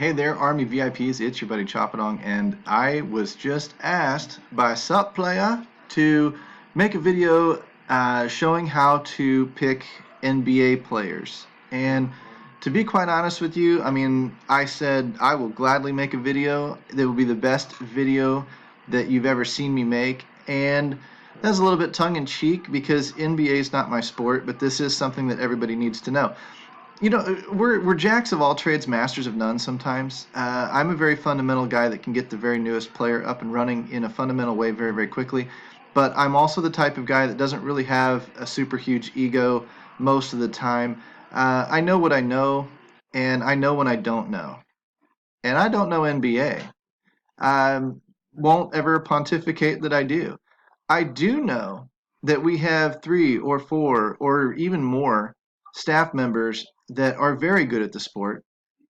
Hey there, Army VIPs. It's your buddy Choppadong, and I was just asked by Sup Playa to make a video showing how to pick NBA players. And to be quite honest with you, I said I will gladly make a video that will be the best video that you've ever seen me make. And that's a little bit tongue in cheek because NBA is not my sport, but this is something that everybody needs to know. We're jacks of all trades, masters of none sometimes. I'm a very fundamental guy that can get the very newest player up and running in a fundamental way very, very quickly. But I'm also the type of guy that doesn't really have a super huge ego most of the time. I know what I know, and I know when I don't know. And I don't know NBA. I won't ever pontificate that I do. I do know that we have three or four or even more staff members that are very good at the sport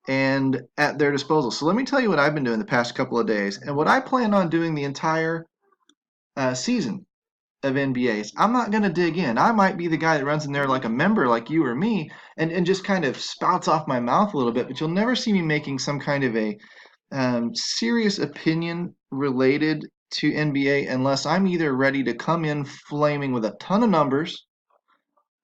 and at their disposal. So let me tell you what I've been doing the past couple of days and what I plan on doing the entire season of NBAs. I'm not going to dig in. I might be the guy that runs in there like a member like you or me and just kind of spouts off my mouth a little bit, but you'll never see me making some kind of a serious opinion related to NBA unless I'm either ready to come in flaming with a ton of numbers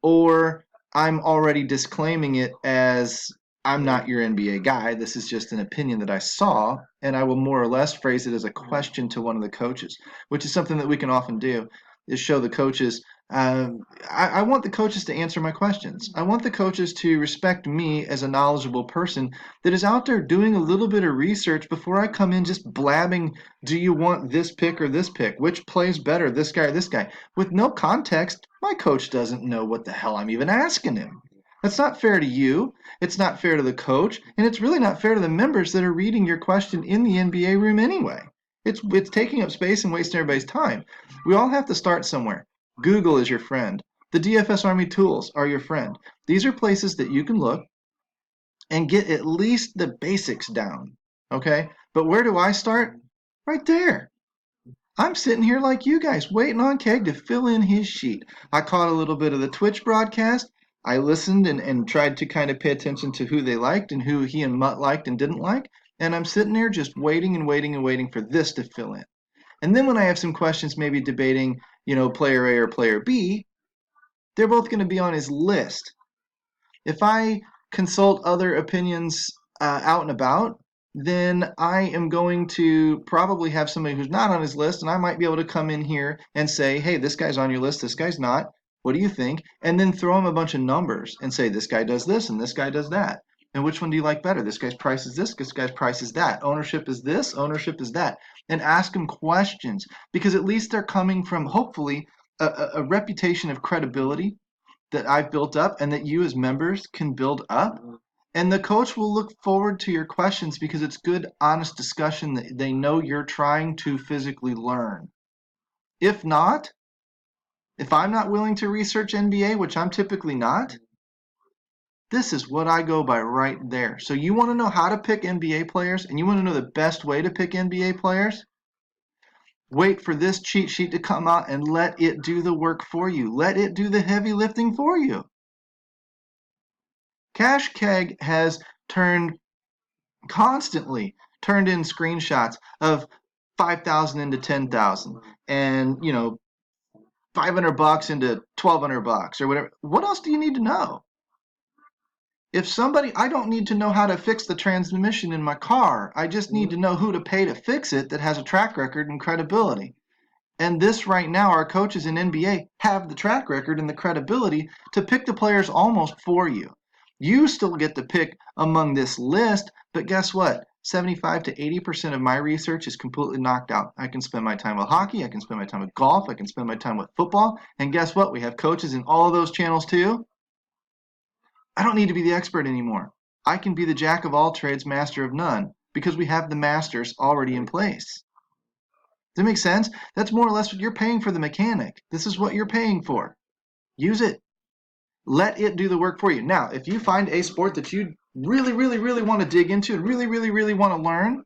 or I'm already disclaiming it as I'm not your NBA guy. This is just an opinion that I saw, and I will more or less phrase it as a question to one of the coaches, which is something that we can often do, is show the coaches. I want the coaches to answer my questions. I want the coaches to respect me as a knowledgeable person that is out there doing a little bit of research before I come in just blabbing, do you want this pick or this pick? Which plays better, this guy or this guy? With no context, my coach doesn't know what the hell I'm even asking him. That's not fair to you. It's not fair to the coach, and it's really not fair to the members that are reading your question in the NBA room anyway. It's taking up space and wasting everybody's time. We all have to start somewhere. Google is your friend. The DFS Army tools are your friend. These are places that you can look and get at least the basics down. Okay? But where do I start? Right there. I'm sitting here like you guys, waiting on Keg to fill in his sheet. I caught a little bit of the Twitch broadcast. I listened and tried to kind of pay attention to who they liked and who he and Mutt liked and didn't like. And I'm sitting there just waiting and waiting and waiting for this to fill in. And then when I have some questions, maybe debating, player A or player B, they're both going to be on his list. If I consult other opinions out and about, then I am going to probably have somebody who's not on his list, and I might be able to come in here and say, hey, this guy's on your list, this guy's not. What do you think? And then throw him a bunch of numbers and say, this guy does this and this guy does that. And which one do you like better? This guy's price is this guy's price is that. Ownership is this, ownership is that. And ask them questions because at least they're coming from, hopefully, a reputation of credibility that I've built up and that you as members can build up. And the coach will look forward to your questions because it's good, honest discussion that they know you're trying to physically learn. If not, if I'm not willing to research NBA, which I'm typically not, this is what I go by right there. So you want to know how to pick NBA players and you want to know the best way to pick NBA players? Wait for this cheat sheet to come out and let it do the work for you. Let it do the heavy lifting for you. Cash Keg has constantly turned in screenshots of 5,000 into 10,000 and, $500 into $1,200 or whatever. What else do you need to know? I don't need to know how to fix the transmission in my car. I just need to know who to pay to fix it that has a track record and credibility. And this right now, our coaches in NBA have the track record and the credibility to pick the players almost for you. You still get to pick among this list, but guess what? 75 to 80% of my research is completely knocked out. I can spend my time with hockey, I can spend my time with golf, I can spend my time with football, and guess what? We have coaches in all of those channels too. I don't need to be the expert anymore. I can be the jack of all trades, master of none, because we have the masters already in place. Does that make sense? That's more or less what you're paying for the mechanic. This is what you're paying for. Use it. Let it do the work for you. Now, if you find a sport that you really, really, really want to dig into and really, really, really want to learn,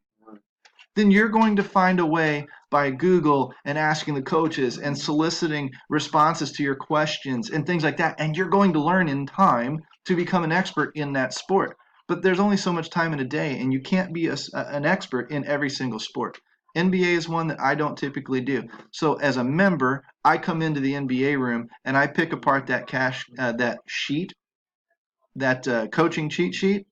then you're going to find a way by Google and asking the coaches and soliciting responses to your questions and things like that. And you're going to learn in time to become an expert in that sport. but there's only so much time in a day, and you can't be an expert in every single sport. NBA is one that I don't typically do. So as a member, I come into the NBA room and I pick apart that coaching cheat sheet,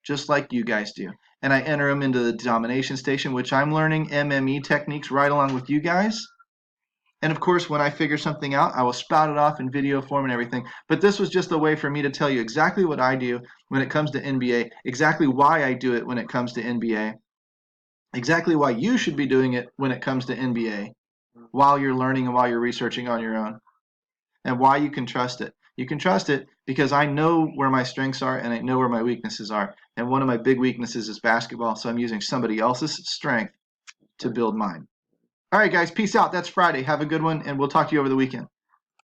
just like you guys do. And I enter them into the domination station, which I'm learning MME techniques right along with you guys. And of course, when I figure something out, I will spout it off in video form and everything. But this was just a way for me to tell you exactly what I do when it comes to NBA, exactly why I do it when it comes to NBA, exactly why you should be doing it when it comes to NBA, while you're learning and while you're researching on your own, and why you can trust it. You can trust it because I know where my strengths are and I know where my weaknesses are. And one of my big weaknesses is basketball, so I'm using somebody else's strength to build mine. All right, guys, peace out. That's Friday. Have a good one, and we'll talk to you over the weekend.